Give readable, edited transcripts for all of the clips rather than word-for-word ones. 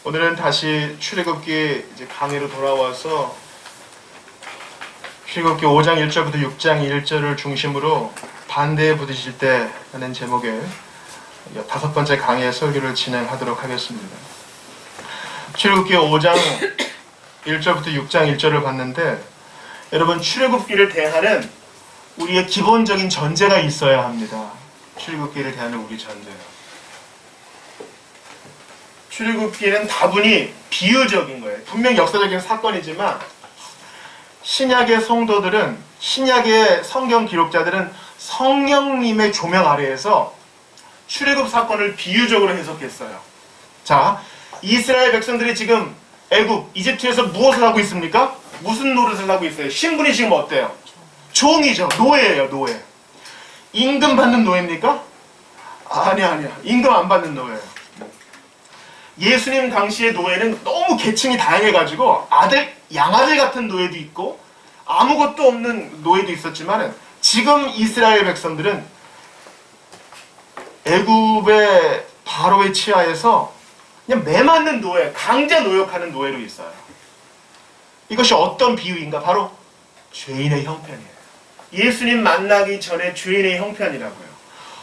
오늘은 다시 출애굽기 이제 강의로 돌아와서 출애굽기 5장 1절부터 6장 1절을 중심으로 반대에 부딪힐 때라는 제목의 5번째 강의의 설교를 진행하도록 하겠습니다. 출애굽기 5장 1절부터 6장 1절을 봤는데, 여러분, 출애굽기를 대하는 우리의 기본적인 전제가 있어야 합니다. 출애굽기를 대하는 우리 전제. 출애굽기는 다분히 비유적인 거예요. 분명 역사적인 사건이지만 신약의 성도들은, 신약의 성경 기록자들은 성령님의 조명 아래에서 출애굽 사건을 비유적으로 해석했어요. 자, 이스라엘 백성들이 지금 애굽, 이집트에서 무엇을 하고 있습니까? 무슨 노릇을 하고 있어요? 신분이 지금 어때요? 종이죠. 노예예요, 노예. 임금 받는 노예입니까? 아니야. 임금 안 받는 노예예요. 예수님 당시의 노예는 너무 계층이 다양해가지고 양아들 같은 노예도 있고 아무것도 없는 노예도 있었지만, 지금 이스라엘 백성들은 애굽의 바로의 치하에서 그냥 매맞는 노예, 강제 노역하는 노예로 있어요. 이것이 어떤 비유인가? 바로 죄인의 형편이에요. 예수님 만나기 전에 죄인의 형편이라고요.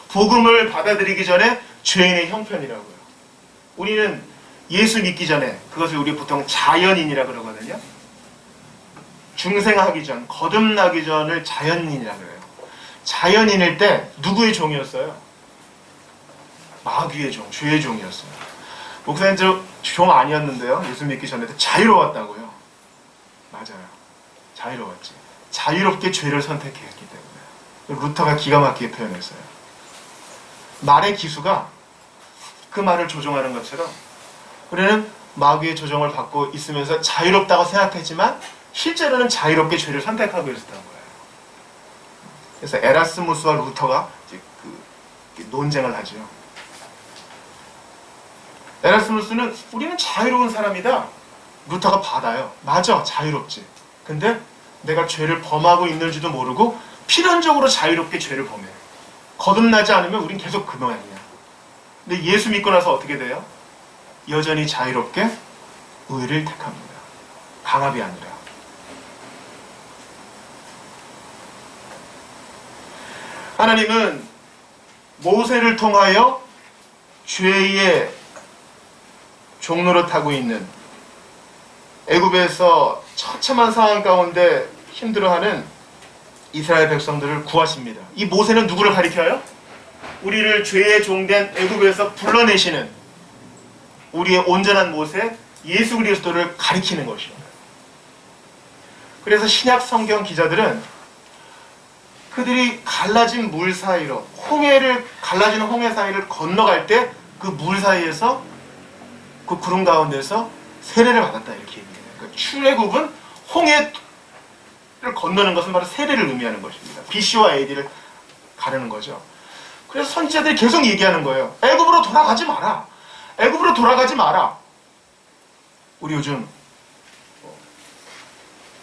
복음을 받아들이기 전에 죄인의 형편이라고요. 우리는 예수 믿기 전에, 그것을 우리 보통 자연인이라 그러거든요. 중생하기 전, 거듭나기 전을 자연인이라 그래요. 자연인일 때 누구의 종이었어요? 마귀의 종, 죄의 종이었어요. 목사님, 저 종 아니었는데요. 예수 믿기 전에도 자유로웠다고요. 맞아요. 자유로웠지. 자유롭게 죄를 선택했기 때문에. 루터가 기가 막히게 표현했어요. 말의 기수가 그 말을 조종하는 것처럼 우리는 마귀의 조종을 받고 있으면서 자유롭다고 생각했지만 실제로는 자유롭게 죄를 선택하고 있었던 거예요. 그래서 에라스무스와 루터가 이제 논쟁을 하죠. 에라스무스는 우리는 자유로운 사람이다. 루터가 받아요. 맞아, 자유롭지. 근데 내가 죄를 범하고 있는지도 모르고 필연적으로 자유롭게 죄를 범해. 거듭나지 않으면 우린 계속 그 모양이야. 근데 예수 믿고 나서 어떻게 돼요? 여전히 자유롭게 의를 택합니다. 강압이 아니라. 하나님은 모세를 통하여 죄의 종로릇하고 있는 애굽에서 처참한 상황 가운데 힘들어하는 이스라엘 백성들을 구하십니다. 이 모세는 누구를 가리켜요? 우리를 죄의 종된 애굽에서 불러내시는 우리의 온전한 모세, 예수 그리스도를 가리키는 것입니다. 그래서 신약 성경 기자들은 그들이 갈라진 물 사이로, 갈라지는 홍해 사이를 건너갈 때 그 물 사이에서, 그 구름 가운데서 세례를 받았다, 이렇게 얘기해요. 그러니까 출애굽은 홍해를 건너는 것은 바로 세례를 의미하는 것입니다. BC와 AD를 가르는 거죠. 그래서 선지자들이 계속 얘기하는 거예요. 애굽으로 돌아가지 마라. 애굽으로 돌아가지 마라. 우리 요즘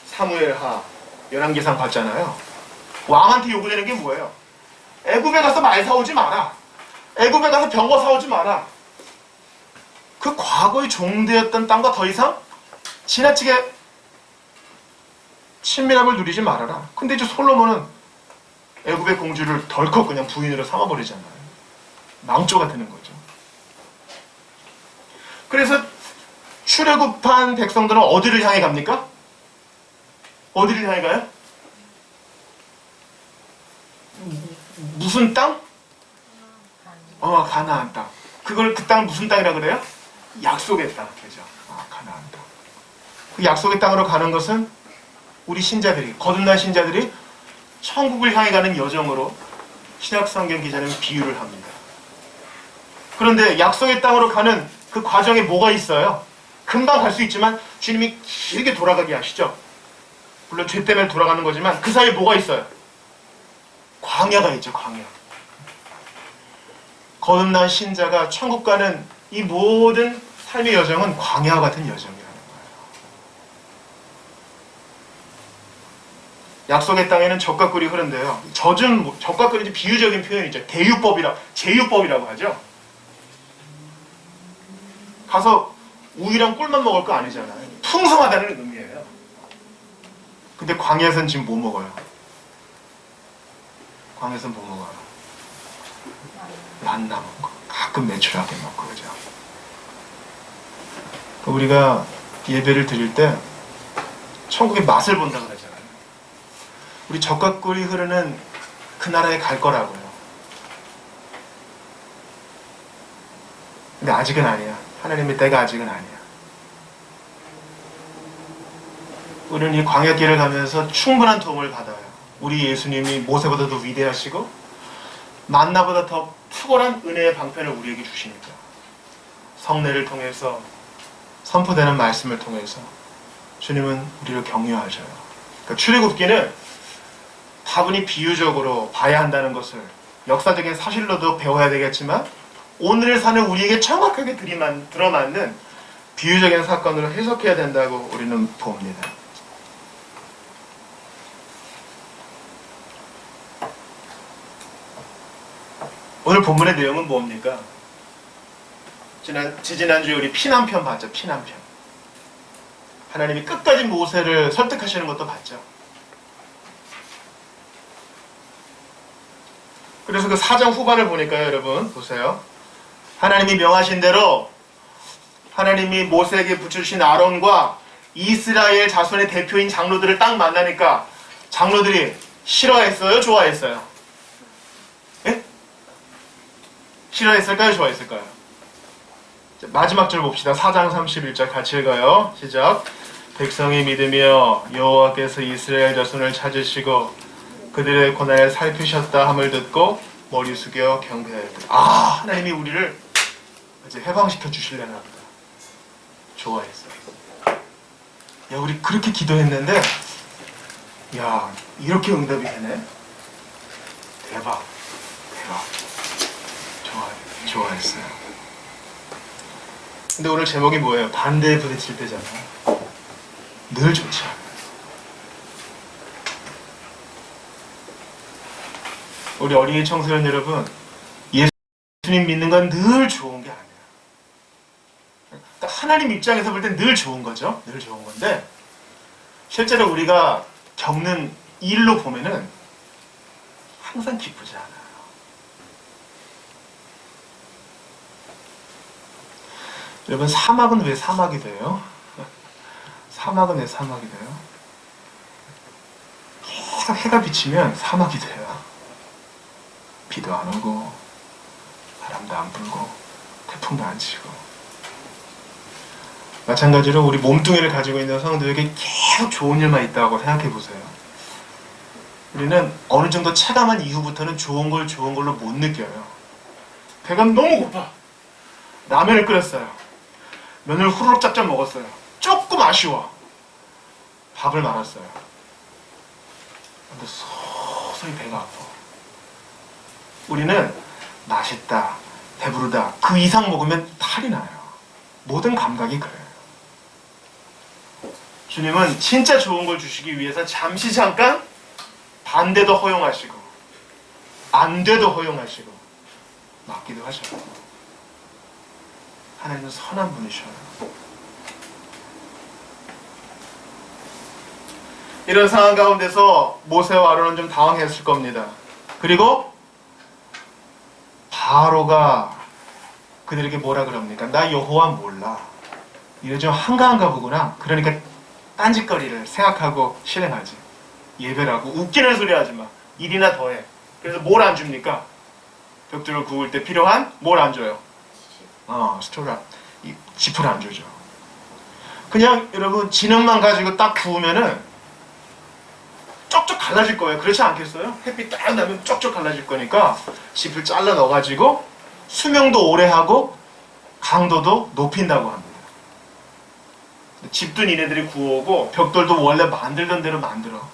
사무엘하 열왕기상 봤잖아요. 왕한테 요구되는 게 뭐예요? 애굽에 가서 말 사오지 마라. 애굽에 가서 병거 사오지 마라. 그 과거의 종되었던 땅과 더 이상 지나치게 친밀함을 누리지 말아라. 근데 이제 솔로몬은 애굽의 공주를 덜컥 그냥 부인으로 삼아버리잖아요. 망조가 되는 거죠. 그래서 출애굽한 백성들은 어디를 향해 갑니까? 어디를 향해 가요? 무슨 땅? 가나안 땅. 그 땅을 무슨 땅이라 그래요? 약속의 땅. 그죠? 가나안 땅. 그 약속의 땅으로 가는 것은 우리 신자들이, 거듭난 신자들이 천국을 향해 가는 여정으로 신약 성경 기자는 비유를 합니다. 그런데 약속의 땅으로 가는 그 과정에 뭐가 있어요? 금방 갈 수 있지만 주님이 길게 돌아가게 하시죠. 물론 죄 때문에 돌아가는 거지만 그 사이에 뭐가 있어요? 광야가 있죠, 광야. 거듭난 신자가 천국 가는 이 모든 삶의 여정은 광야와 같은 여정이라는 거예요. 약속의 땅에는 젖과 꿀이 흐른데요. 젖과 꿀이 비유적인 표현이죠. 제유법이라고 하죠. 가서 우유랑 꿀만 먹을 거 아니잖아요. 풍성하다는 의미예요. 근데 광야에서는 지금 뭐 먹어요? 광야에서는 뭐 먹어요? 만나 먹고 가끔 매출하게 먹고, 그죠? 우리가 예배를 드릴 때 천국의 맛을 본다고 그러잖아요. 우리 젖과 꿀이 흐르는 그 나라에 갈 거라고요. 근데 아직은 아니야. 하나님의 때가 아직은 아니야. 우리는 이 광야길을 가면서 충분한 도움을 받아요. 우리 예수님이 모세보다도 위대하시고 만나보다 더 탁월한 은혜의 방편을 우리에게 주시니까, 성례를 통해서 선포되는 말씀을 통해서 주님은 우리를 격려하셔요. 그러니까 출애굽기는 다분히 비유적으로 봐야 한다는 것을 역사적인 사실로도 배워야 되겠지만, 오늘을 사는 우리에게 정확하게 들어맞는 비유적인 사건으로 해석해야 된다고 우리는 봅니다. 오늘 본문의 내용은 뭡니까? 지지난주에 우리 피난편 봤죠? 피난편. 하나님이 끝까지 모세를 설득하시는 것도 봤죠. 그래서 그 4장 후반을 보니까요, 여러분 보세요. 하나님이 명하신 대로 하나님이 모세에게 붙여주신 아론과 이스라엘 자손의 대표인 장로들을 딱 만나니까 장로들이 싫어했어요? 좋아했어요? 예? 싫어했을까요? 좋아했을까요? 자, 마지막 절 봅시다. 4장 31절 같이 읽어요. 시작. 백성이 믿으며 여호와께서 이스라엘 자손을 찾으시고 그들의 고난을 살피셨다 함을 듣고 머리 숙여 경배하였다. 아, 하나님이 우리를 이제 해방시켜 주시려나 보다. 좋아했어요. 야, 우리 그렇게 기도했는데, 야, 이렇게 응답이 되네. 대박, 대박. 좋아했어요. 근데 오늘 제목이 뭐예요? 반대에 부딪힐 때잖아요. 늘 좋지 않아요. 우리 어린이 청소년 여러분, 예수님 믿는 건 늘 좋은 게 아니에요. 그러니까 하나님 입장에서 볼 땐 늘 좋은 거죠. 늘 좋은 건데, 실제로 우리가 겪는 일로 보면은 항상 기쁘지 않아요. 여러분, 사막은 왜 사막이 돼요? 사막은 왜 사막이 돼요? 계속 해가 비치면 사막이 돼요. 비도 안 오고 바람도 안 불고 태풍도 안 치고. 마찬가지로 우리 몸뚱이를 가지고 있는 성도에게 계속 좋은 일만 있다고 생각해 보세요. 우리는 어느 정도 체감한 이후부터는 좋은 걸로 못 느껴요. 배가 너무 고파. 라면을 끓였어요. 면을 후루룩 짭짭 먹었어요. 조금 아쉬워. 밥을 말았어요. 근데 서서히 배가 아파. 우리는 맛있다, 배부르다, 그 이상 먹으면 탈이 나요. 모든 감각이 그래요. 주님은 진짜 좋은 걸 주시기 위해서 잠시 잠깐 반대도 허용하시고 안 돼도 허용하시고 맡기도 하셔요. 하나님은 선한 분이셔요. 이런 상황 가운데서 모세와 아론은 좀 당황했을 겁니다. 그리고 바로가 그들에게 뭐라 그럽니까? 나 여호와 몰라. 이래 좀 한가한가 보구나. 그러니까 딴짓거리를 생각하고 실행하지. 예배라고 웃기는 소리 하지 마. 일이나 더해. 그래서 뭘 안 줍니까? 벽돌을 구울 때 필요한 뭘 안 줘요? 스토라. 짚을 안 주죠. 그냥 여러분 진흙만 가지고 딱 구우면은 쪽쪽 갈라질 거예요. 그렇지 않겠어요? 햇빛 딱 나면 쪽쪽 갈라질 거니까 짚을 잘라 넣어가지고 수명도 오래 하고 강도도 높인다고 합니다. 집도 니네들이 구워오고 벽돌도 원래 만들던 대로 만들어.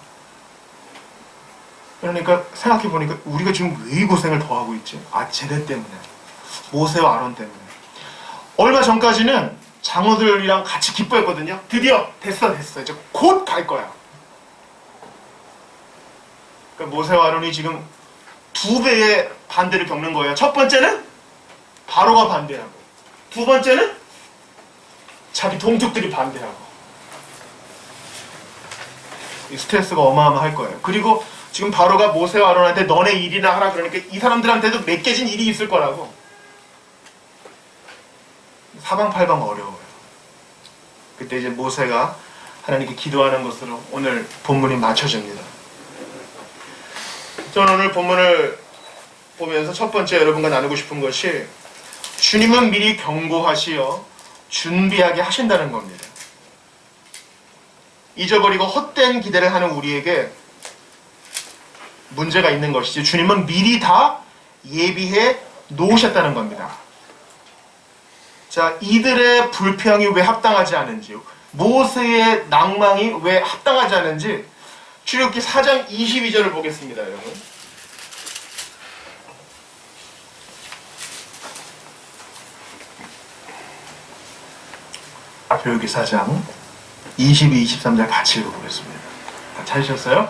그러니까 생각해보니까 우리가 지금 왜 이 고생을 더 하고 있지? 쟤네 때문에. 모세와 아론 때문에. 얼마 전까지는 장로들이랑 같이 기뻐했거든요. 드디어 됐어 이제 곧 갈 거야. 그러니까 모세와 아론이 지금 두 배의 반대를 겪는 거예요. 첫 번째는 바로가 반대하고, 두 번째는 자기 동족들이 반대하고. 이 스트레스가 어마어마할 거예요. 그리고 지금 바로가 모세와 아론한테 너네 일이나 하라 그러니까 이 사람들한테도 맡겨진 일이 있을 거라고. 사방팔방 어려워요. 그때 이제 모세가 하나님께 기도하는 것으로 오늘 본문이 맞춰집니다. 저는 오늘 본문을 보면서 첫 번째 여러분과 나누고 싶은 것이 주님은 미리 경고하시어 준비하게 하신다는 겁니다. 잊어버리고 헛된 기대를 하는 우리에게 문제가 있는 것이지 주님은 미리 다 예비해 놓으셨다는 겁니다. 자, 이들의 불평이 왜 합당하지 않은지, 모세의 낭망이 왜 합당하지 않은지 출애굽기 4장 22절을 보겠습니다, 여러분. 출애굽기 4장 22, 23절 같이 읽어보겠습니다. 다 찾으셨어요?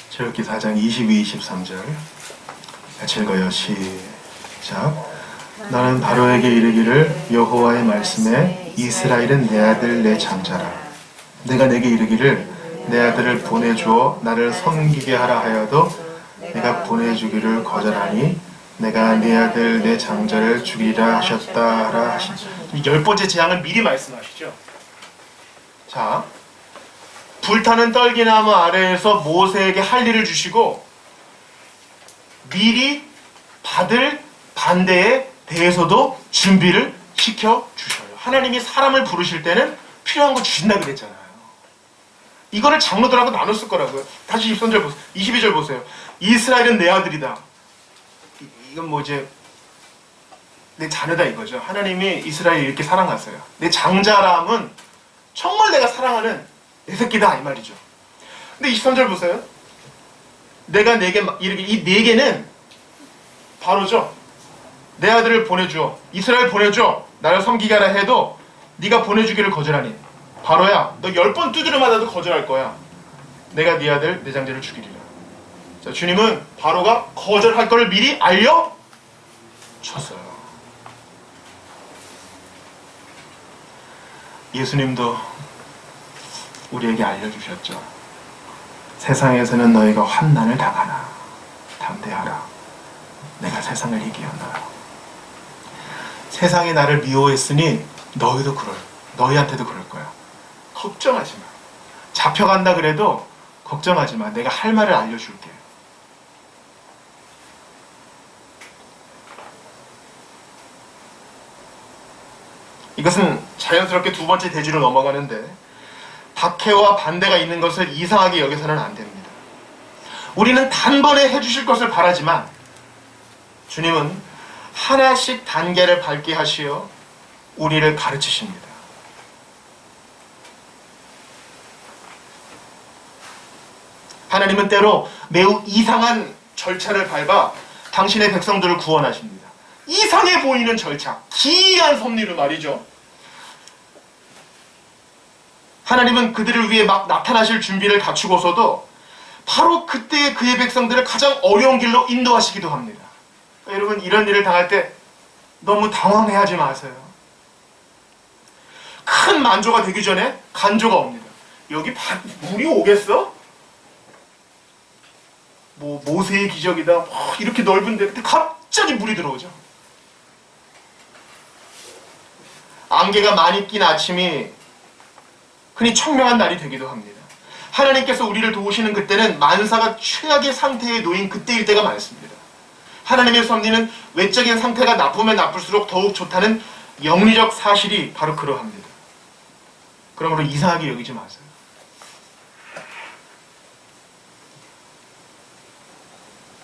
출애굽기 4장 22, 23절 같이 읽어요. 시작. 나는 바로에게 이르기를 여호와의 말씀에 이스라엘은 내 아들 내 장자라. 내가 내게 이르기를 내 아들을 보내주어 나를 섬기게 하라 하여도 내가 보내주기를 거절하니 내가 내 아들 내 장자를 죽이라 하셨다 하라 하시니. 열 번째 재앙을 미리 말씀하시죠. 자, 불타는 떨기나무 아래에서 모세에게 할 일을 주시고 미리 받을 반대에 대해서도 준비를 시켜주셔요. 하나님이 사람을 부르실 때는 필요한 거 주신다 그랬잖아요. 이거를 장로들하고 나눴을 거라고요. 다시 23절 보세요. 22절 보세요. 이스라엘은 내 아들이다. 이건 뭐 이제 내 자녀다 이거죠. 하나님이 이스라엘을 이렇게 사랑하세요. 내 장자람은 정말 내가 사랑하는 내 새끼다 이 말이죠. 근데 23절 보세요. 내가 내게 이렇게 이 네 개는 바로죠. 내 아들을 보내주어 이스라엘 보내줘 나를 섬기게 하라 해도 네가 보내주기를 거절하니 바로야 너 10번 두드려 맞아도 거절할 거야. 내가 네 아들 내 장자를 죽이리라. 자, 주님은 바로가 거절할 걸 미리 알려줬어요. 예수님도 우리에게 알려주셨죠. 세상에서는 너희가 환난을 당하나 담대하라. 내가 세상을 이기었노라. 세상이 나를 미워했으니 너희한테도 그럴 거야. 걱정하지 마. 잡혀간다 그래도 걱정하지 마. 내가 할 말을 알려줄게. 이것은 자연스럽게 두 번째 대지로 넘어가는데 박해와 반대가 있는 것을 이상하게 여겨서는 안 됩니다. 우리는 단번에 해주실 것을 바라지만 주님은 하나씩 단계를 밟게 하시어 우리를 가르치십니다. 하나님은 때로 매우 이상한 절차를 밟아 당신의 백성들을 구원하십니다. 이상해 보이는 절차, 기이한 섭리로 말이죠. 하나님은 그들을 위해 막 나타나실 준비를 갖추고서도 바로 그때의 그의 백성들을 가장 어려운 길로 인도하시기도 합니다. 여러분 이런 일을 당할 때 너무 당황해하지 마세요. 큰 만조가 되기 전에 간조가 옵니다. 여기 물이 오겠어? 뭐 모세의 기적이다. 이렇게 넓은데 그때 갑자기 물이 들어오죠. 안개가 많이 낀 아침이 흔히 청명한 날이 되기도 합니다. 하나님께서 우리를 도우시는 그때는 만사가 최악의 상태에 놓인 그때일 때가 많습니다. 하나님의 섭리는 외적인 상태가 나쁘면 나쁠수록 더욱 좋다는 영리적 사실이 바로 그러합니다. 그러므로 이상하게 여기지 마세요.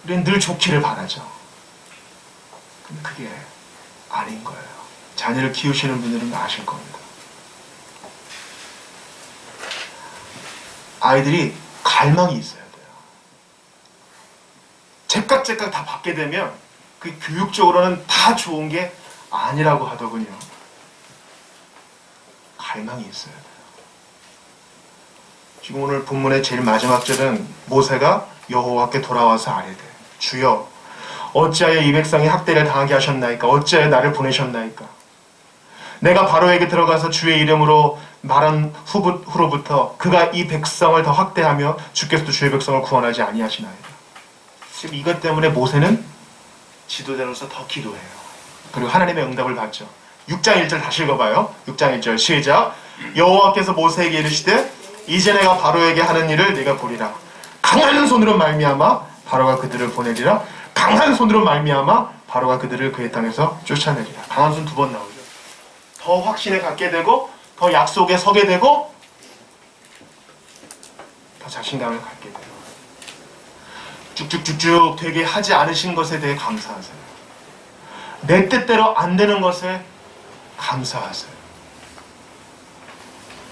우리는 늘 좋기를 바라죠. 근데 그게 아닌 거예요. 자녀를 키우시는 분들은 아실 겁니다. 아이들이 갈망이 있어야 돼요. 제깍제깍 다 받게 되면 그 교육적으로는 다 좋은 게 아니라고 하더군요. 갈망이 있어야 돼요. 지금 오늘 본문의 제일 마지막 절은 모세가 여호와께 돌아와서 아뢰되 주여 어찌하여 이 백성이 학대를 당하게 하셨나이까? 어찌하여 나를 보내셨나이까? 내가 바로에게 들어가서 주의 이름으로 말한 후로부터 그가 이 백성을 더 확대하며 주께서도 주의 백성을 구원하지 아니하시나이다. 지금 이것 때문에 모세는 지도자로서 더 기도해요. 그리고 하나님의 응답을 받죠. 6장 1절 다시 읽어봐요. 6장 1절 시작. 여호와께서 모세에게 이르시되 이제 내가 바로에게 하는 일을 네가 보리라. 강한 손으로 말미암아 바로가 그들을 보내리라. 강한 손으로 말미암아 바로가 그들을 그의 땅에서 쫓아내리라. 강한 손 2번 나오죠. 더 확신에 갖게 되고 더 약속에 서게 되고 더 자신감을 갖게 돼요. 쭉쭉쭉쭉 되게 하지 않으신 것에 대해 감사하세요. 내 뜻대로 안 되는 것에 감사하세요.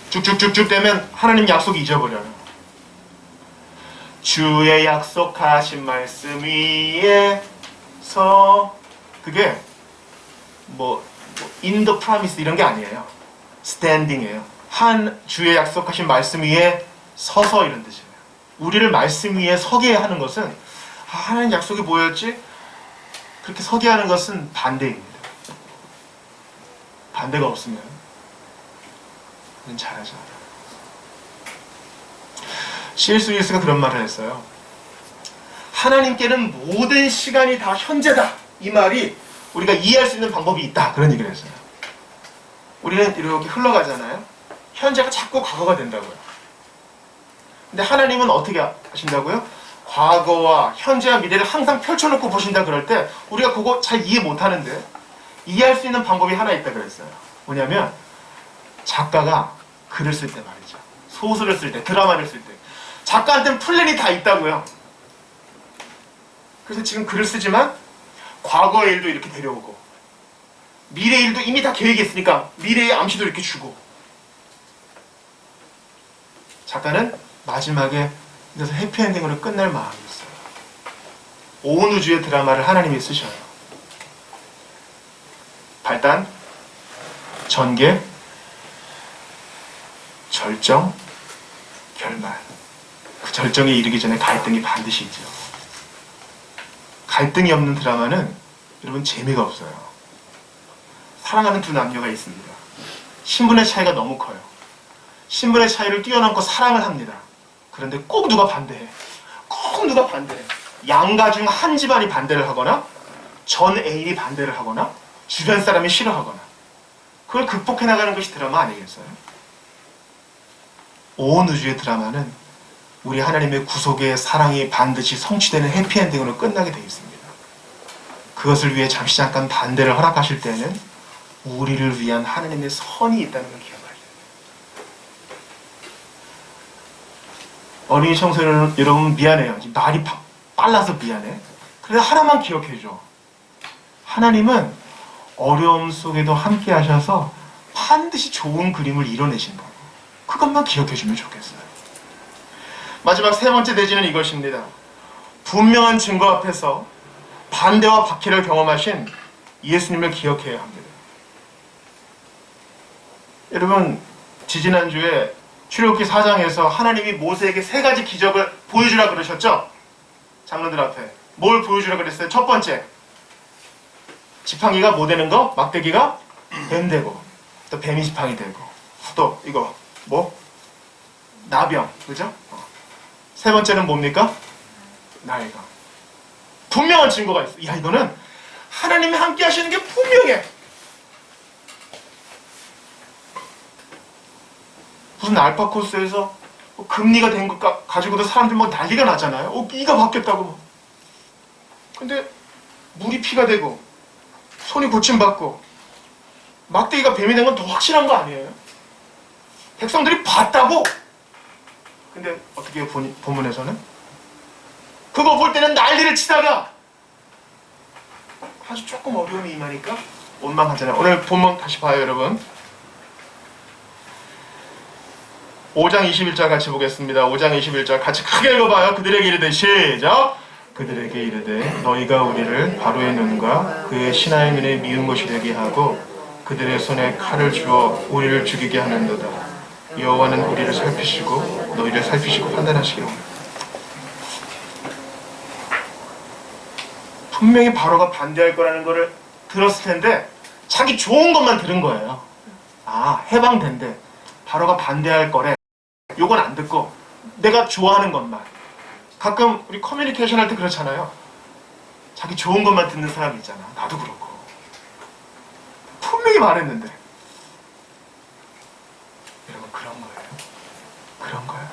쭉쭉쭉쭉 되면 하나님 약속 잊어버려요. 주의 약속하신 말씀 위에서 그게 in the promise 이런 게 아니에요. standing이에요. 한 주의 약속하신 말씀 위에 서서 이런 뜻이에요. 우리를 말씀 위에 서게 하는 것은 하나님 약속이 뭐였지? 그렇게 서게 하는 것은 반대입니다. 반대가 없으면 우리는 잘하지 않아요. C.S. 루이스가 그런 말을 했어요. 하나님께는 모든 시간이 다 현재다. 이 말이 우리가 이해할 수 있는 방법이 있다. 그런 얘기를 했어요. 우리는 이렇게 흘러가잖아요. 현재가 자꾸 과거가 된다고요. 근데 하나님은 어떻게 하신다고요? 과거와 현재와 미래를 항상 펼쳐놓고 보신다 그럴 때 우리가 그거 잘 이해 못하는데 이해할 수 있는 방법이 하나 있다 그랬어요. 뭐냐면 작가가 글을 쓸 때 말이죠. 소설을 쓸 때, 드라마를 쓸 때 작가한테는 플랜이 다 있다고요. 그래서 지금 글을 쓰지만 과거의 일도 이렇게 데려오고 미래의 일도 이미 다 계획이 있으니까 미래의 암시도 이렇게 주고 작가는 마지막에 그래서 해피엔딩으로 끝낼 마음이 있어요. 온 우주의 드라마를 하나님이 쓰셔요. 발단, 전개, 절정, 결말. 그 절정에 이르기 전에 갈등이 반드시 있죠. 갈등이 없는 드라마는 여러분 재미가 없어요. 사랑하는 두 남녀가 있습니다. 신분의 차이가 너무 커요. 신분의 차이를 뛰어넘고 사랑을 합니다. 그런데 꼭 누가 반대해. 꼭 누가 반대해. 양가 중 한 집안이 반대를 하거나 전 애인이 반대를 하거나 주변 사람이 싫어하거나 그걸 극복해 나가는 것이 드라마 아니겠어요? 온 우주의 드라마는 우리 하나님의 구속의 사랑이 반드시 성취되는 해피엔딩으로 끝나게 되어 있습니다. 그것을 위해 잠시 잠깐 반대를 허락하실 때는 우리를 위한 하나님의 선이 있다는 걸 기억하셔야 돼요. 어린이 청소년 여러분 미안해요. 말이 빨라서 미안해. 그래서 하나만 기억해줘. 하나님은 어려움 속에도 함께 하셔서 반드시 좋은 그림을 이뤄내신다. 그것만 기억해주면 좋겠어요. 마지막 3번째 대지는 이것입니다. 분명한 증거 앞에서 반대와 박해를 경험하신 예수님을 기억해야 합니다. 여러분 지지난주에 출애굽기 4장에서 하나님이 모세에게 3가지 기적을 보여주라 그러셨죠? 장로들 앞에 뭘 보여주라 그랬어요? 첫 번째, 지팡이가 뭐 되는 거? 막대기가 뱀 되고 또 뱀이 지팡이 되고 또 이거 뭐? 나병, 그죠? 3번째는 뭡니까? 나일강. 분명한 증거가 있어. 야, 이거는 하나님이 함께 하시는 게 분명해. 무슨 알파 코스에서 금리가 된 것 가지고도 사람들 막 난리가 나잖아요. 이가 바뀌었다고. 근데 물이 피가 되고 손이 고침받고 막대기가 뱀이 된 건 더 확실한 거 아니에요? 백성들이 봤다고. 근데 어떻게 해요? 본문에서는 그거 볼 때는 난리를 치다가 아주 조금 어려움이 임하니까 원망하잖아요. 오늘 본문 다시 봐요, 여러분. 5장 21절 같이 보겠습니다. 5장 21절 같이 크게 읽어봐요. 그들에게 이르되 시작. 그들에게 이르되 너희가 우리를 바로의 눈과 그의 신하의 눈에 미운 것이 되게 하고 그들의 손에 칼을 주어 우리를 죽이게 하는도다. 여호와는 우리를 살피시고 너희를 살피시고 판단하시기로. 분명히 바로가 반대할 거라는 거를 들었을 텐데 자기 좋은 것만 들은 거예요. 아, 해방된대. 바로가 반대할 거래. 요건 안 듣고 내가 좋아하는 것만. 가끔 우리 커뮤니케이션 할 때 그렇잖아요. 자기 좋은 것만 듣는 사람 있잖아. 나도 그렇고. 분명히 말했는데. 여러분, 그런 거예요. 그런 거예요.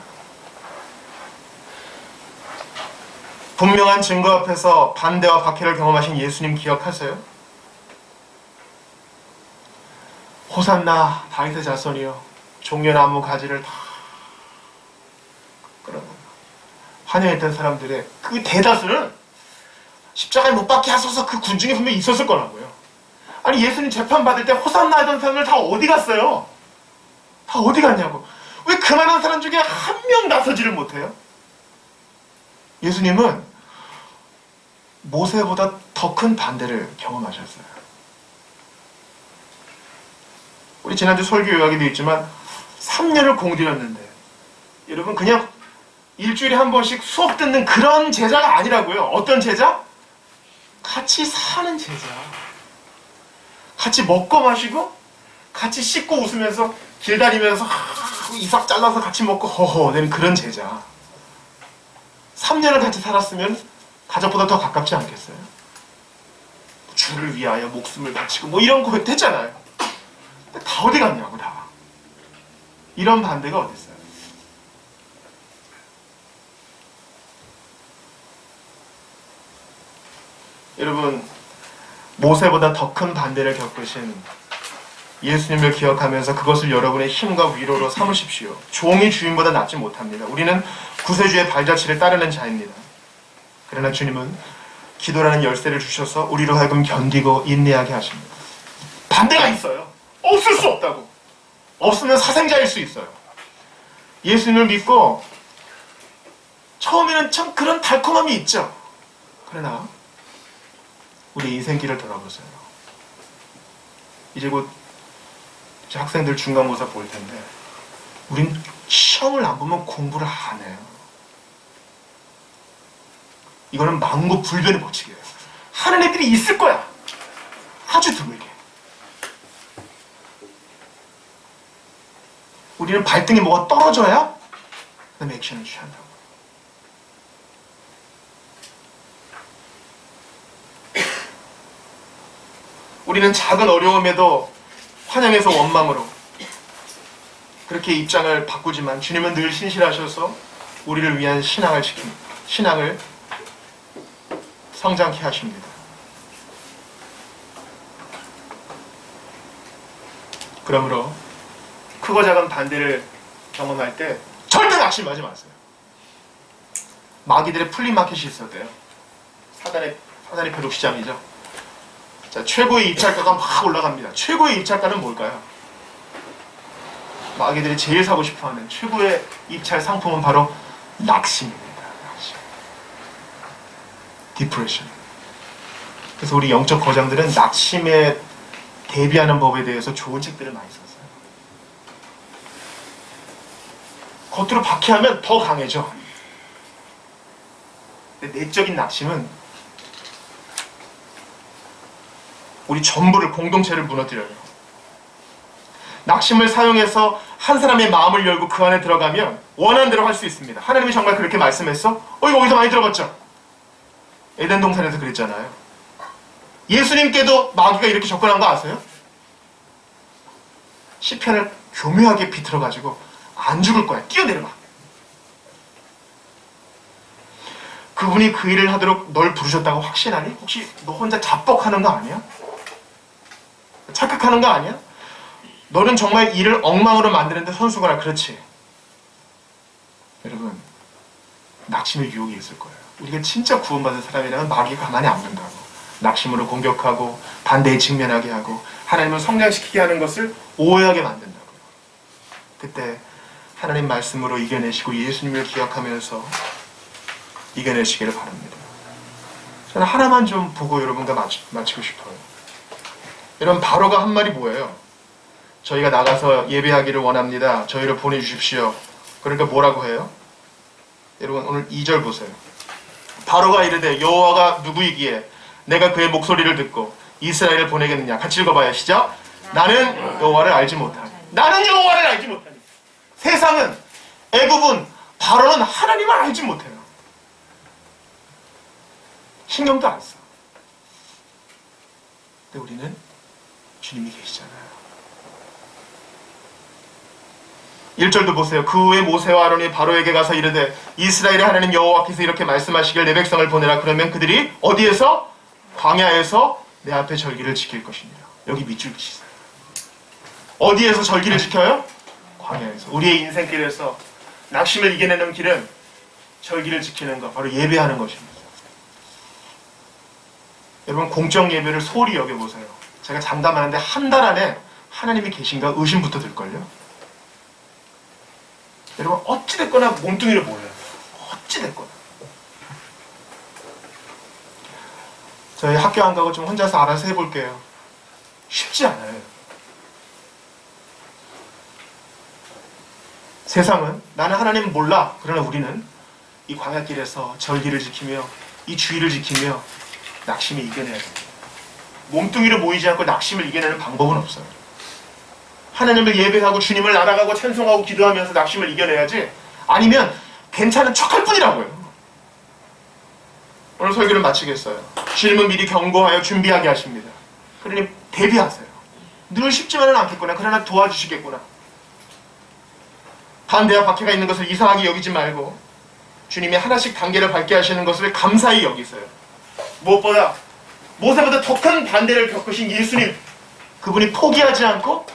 분명한 증거 앞에서 반대와 박해를 경험하신 예수님 기억하세요? 호산나 다윗의 자손이여, 종려나무 가지를 다 끌어내라. 환영했던 사람들의 그 대다수는 십자가에 못 박게 하소서 그 군중이 분명히 있었을 거라고요. 아니, 예수님 재판받을 때 호산나 하던 사람들 다 어디 갔어요? 다 어디 갔냐고. 왜 그 많은 사람 중에 한 명 나서지를 못해요? 예수님은 모세보다 더 큰 반대를 경험하셨어요. 우리 지난주 설교 요약이 되어 있지만 3년을 공들였는데, 여러분, 그냥 일주일에 한 번씩 수업 듣는 그런 제자가 아니라고요. 어떤 제자? 같이 사는 제자. 같이 먹고 마시고 같이 씻고 웃으면서 길 다니면서 이삭 잘라서 같이 먹고 허허 내는 그런 제자. 3년을 같이 살았으면 가족보다 더 가깝지 않겠어요? 주를 위하여 목숨을 바치고 뭐 이런 거 했잖아요. 근데 다 어디 갔냐고. 다 이런 반대가 어디 있어요? 여러분, 모세보다 더 큰 반대를 겪으신 예수님을 기억하면서 그것을 여러분의 힘과 위로로 삼으십시오. 종이 주인보다 낫지 못합니다. 우리는 구세주의 발자취를 따르는 자입니다. 그러나 주님은 기도라는 열쇠를 주셔서 우리로 하여금 견디고 인내하게 하십니다. 반대가 있어요. 없을 수 없다고. 없으면 사생자일 수 있어요. 예수님을 믿고 처음에는 참 그런 달콤함이 있죠. 그러나 우리 인생길을 돌아보세요. 이제 곧 학생들 중간고사 볼 텐데 우린 시험을 안 보면 공부를 안 해요. 이거는 망고불변의 법칙이에요. 하는 애들이 있을 거야. 아주 드물게. 우리는 발등에 뭐가 떨어져야 그다음에 액션을 취한다고. 우리는 작은 어려움에도 환영해서 원망으로 그렇게 입장을 바꾸지만 주님은 늘 신실하셔서 우리를 위한 신앙을 지킵니다. 신앙을 성장케 하십니다. 그러므로 크고 작은 반대를 경험할 때 절대 낙심하지 마세요. 마귀들의 플리마켓이 있었대요. 사단의 벼룩시장이죠. 자, 최고의 입찰가가 막 올라갑니다. 최고의 입찰가는 뭘까요? 마귀들이 제일 사고 싶어하는 최고의 입찰 상품은 바로 낙심입니다. 낙심. 디프레션. 그래서 우리 영적 거장들은 낙심에 대비하는 법에 대해서 좋은 책들을 많이 썼어요. 겉으로 박해하면 더 강해져. 근데 내적인 낙심은 우리 전부를, 공동체를 무너뜨려요. 낙심을 사용해서 한 사람의 마음을 열고 그 안에 들어가면 원하는 대로 할 수 있습니다. 하나님이 정말 그렇게 말씀했어? 이거 어디서 많이 들어봤죠? 에덴 동산에서 그랬잖아요. 예수님께도 마귀가 이렇게 접근한 거 아세요? 시편을 교묘하게 비틀어가지고 안 죽을 거야. 뛰어내려가. 그분이 그 일을 하도록 널 부르셨다고 확신하니? 혹시 너 혼자 자뻑하는 거 아니야? 착각하는 거 아니야? 너는 정말 일을 엉망으로 만드는데 선수거나. 그렇지. 여러분, 낙심의 유혹이 있을 거예요. 우리가 진짜 구원받은 사람이라면 마귀가 가만히 안 둔다고. 낙심으로 공격하고 반대에 직면하게 하고 하나님을 성장시키게 하는 것을 오해하게 만든다고요. 그때 하나님 말씀으로 이겨내시고 예수님을 기억하면서 이겨내시기를 바랍니다. 저는 하나만 좀 보고 여러분과 마치고 싶어요. 여러분, 바로가 한 말이 뭐예요? 저희가 나가서 예배하기를 원합니다. 저희를 보내주십시오. 그러니까 뭐라고 해요? 여러분, 오늘 2절 보세요. 바로가 이르되 여호와가 누구이기에 내가 그의 목소리를 듣고 이스라엘을 보내겠느냐. 같이 읽어봐요. 시작. 나는 여호와를 알지 못하니. 나는 여호와를 알지 못하니. 세상은, 애굽은, 바로는 하나님을 알지 못해요. 신경도 안 써. 근데 우리는 주님이 계시잖아요. 1절도 보세요. 그 후에 모세와 아론이 바로에게 가서 이르되 이스라엘의 하나님 여호와께서 이렇게 말씀하시길 내 백성을 보내라. 그러면 그들이 어디에서? 광야에서 내 앞에 절기를 지킬 것이니라. 여기 밑줄 치세요. 어디에서 절기를 지켜요? 광야에서. 우리의 인생길에서 낙심을 이겨내는 길은 절기를 지키는 것, 바로 예배하는 것입니다. 여러분, 공적 예배를 소홀히 여겨보세요. 제가 장담하는데 한 달 안에 하나님이 계신가 의심부터 들걸요. 여러분, 어찌됐거나 몸뚱이를 보여요. 어찌됐거나. 저희 학교 안 가고 좀 혼자서 알아서 해볼게요. 쉽지 않아요. 세상은 나는 하나님 몰라. 그러나 우리는 이 광야길에서 절기를 지키며 이 주의를 지키며 낙심을 이겨내야 됩니다. 몸뚱이로 모이지 않고 낙심을 이겨내는 방법은 없어요. 하나님을 예배하고 주님을 알아가고 찬송하고 기도하면서 낙심을 이겨내야지, 아니면 괜찮은 척할 뿐이라고요. 오늘 설교를 마치겠어요. 주님은 미리 경고하여 준비하게 하십니다. 그러니 대비하세요. 늘 쉽지만은 않겠구나. 그러나 도와주시겠구나. 반대와 박해가 있는 것을 이상하게 여기지 말고 주님이 하나씩 단계를 밟게 하시는 것을 감사히 여기세요. 무엇보다 모세보다 더 큰 반대를 겪으신 예수님, 그분이 포기하지 않고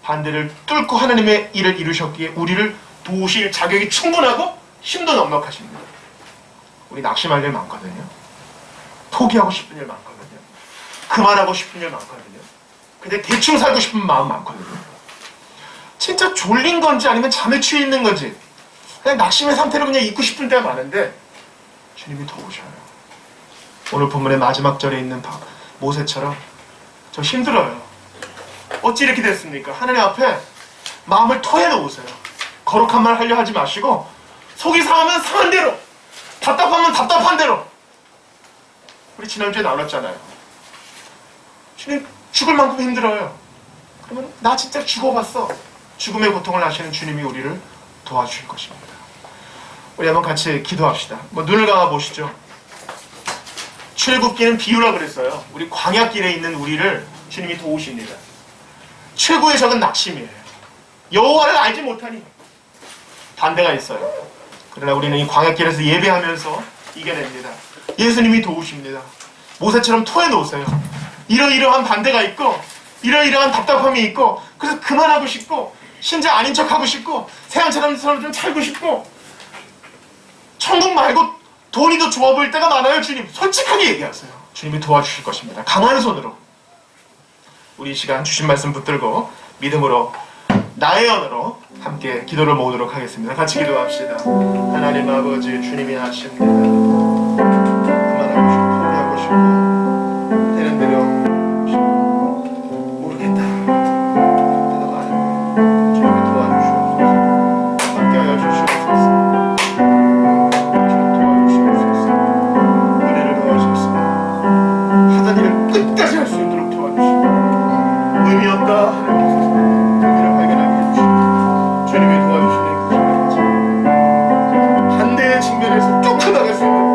반대를 뚫고 하나님의 일을 이루셨기에 우리를 도우실 자격이 충분하고 힘도 넉넉하십니다. 우리 낙심할 일 많거든요. 포기하고 싶은 일 많거든요. 그만하고 싶은 일 많거든요. 근데 대충 살고 싶은 마음 많거든요. 진짜 졸린 건지 아니면 잠에 취해 있는 건지 그냥 낙심의 상태로 그냥 있고 싶은 때가 많은데 주님이 도우셔요. 오늘 본문의 마지막 절에 있는 모세처럼 저 힘들어요. 어찌 이렇게 됐습니까? 하나님 앞에 마음을 토해놓으세요. 거룩한 말 하려 하지 마시고 속이 상하면 상한 대로, 답답하면 답답한 대로. 우리 지난주에 나눴잖아요. 주님, 죽을 만큼 힘들어요. 그러면 나 진짜 죽어봤어. 죽음의 고통을 아시는 주님이 우리를 도와주실 것입니다. 우리 한번 같이 기도합시다. 눈을 감아 보시죠. 출애굽기는 비유라 그랬어요. 우리 광야길에 있는 우리를 주님이 도우십니다. 최고의 적은 낙심이에요. 여호와를 알지 못하니. 반대가 있어요. 그러나 우리는 이 광야길에서 예배하면서 이겨냅니다. 예수님이 도우십니다. 모세처럼 토해놓으세요. 이러이러한 반대가 있고 이러이러한 답답함이 있고, 그래서 그만하고 싶고 신자 아닌 척하고 싶고 세상처럼 좀 살고 싶고 천국 말고 돈이 더 좋아 보일 때가 많아요. 주님, 솔직하게 얘기하세요. 주님이 도와주실 것입니다. 강한 손으로. 우리 이 시간 주신 말씀 붙들고 믿음으로 나의 언어로 함께 기도를 모으도록 하겠습니다. 같이 기도합시다. 하나님 아버지, 주님이 아십니다. 그만하고 싶고 포기하고 싶고 되는 대로 모르겠다. 대답 안 해요. 주님이 도와주시옵소서. 함께하여 주시옵소서. 주님 도와주시옵소서. 은혜를 도와주시옵소서. 하던 일을 끝까지 할 수 있도록 도와주시옵소서. 의미 없다 하나님께서 의미를 발견하게 해주시고 주님이 도와주시는 그 반대의 측면에서 쫓아나갈 수 있는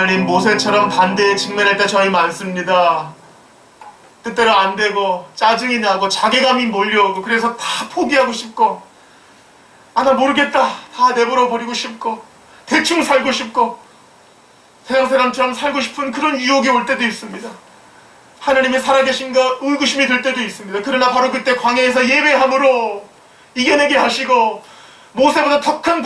하나님, 모세처럼 반대에 직면할 때 저희 많습니다. 뜻대로 안 되고 짜증이 나고 자괴감이 몰려오고 그래서 다 포기하고 싶고 나 모르겠다 다 내버려 버리고 싶고 대충 살고 싶고 세상 사람처럼 살고 싶은 그런 유혹이 올 때도 있습니다. 하나님이 살아계신가 의구심이 들 때도 있습니다. 그러나 바로 그때 광야에서 예배함으로 이겨내게 하시고 모세보다 더 큰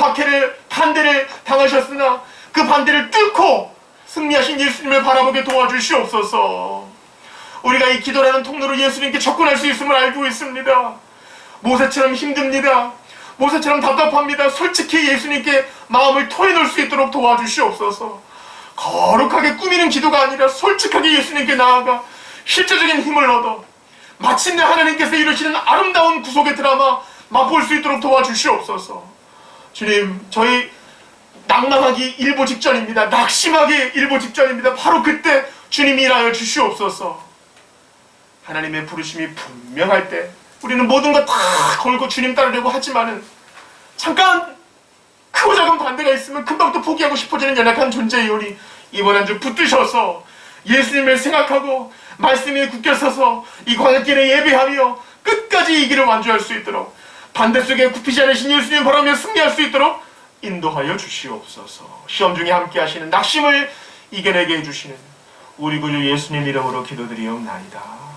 반대를 당하셨으나 그 반대를 뚫고 승리하신 예수님을 바라보게 도와주시옵소서. 우리가 이 기도라는 통로로 예수님께 접근할 수 있음을 알고 있습니다. 모세처럼 힘듭니다. 모세처럼 답답합니다. 솔직히 예수님께 마음을 토해놓을 수 있도록 도와주시옵소서. 거룩하게 꾸미는 기도가 아니라 솔직하게 예수님께 나아가 실제적인 힘을 얻어 마침내 하나님께서 이루시는 아름다운 구속의 드라마 맛볼 수 있도록 도와주시옵소서. 주님, 저희 낭망하기 일보 직전입니다. 낙심하기 일보 직전입니다. 바로 그때 주님이 일하여 주시옵소서. 하나님의 부르심이 분명할 때 우리는 모든 것 다 걸고 주님 따르려고 하지만은 잠깐 크고 작은 반대가 있으면 금방 또 포기하고 싶어지는 연약한 존재이오니 이번 한 주 붙드셔서 예수님을 생각하고 말씀에 굳게 서서 이 광야길에 예배하며 끝까지 이 길을 완주할 수 있도록 반대 속에 굽히지 않으신 예수님 바라며 승리할 수 있도록 인도하여 주시옵소서. 시험 중에 함께 하시는 낙심을 이겨내게 해주시는 우리 구주 예수님 이름으로 기도드리옵나이다.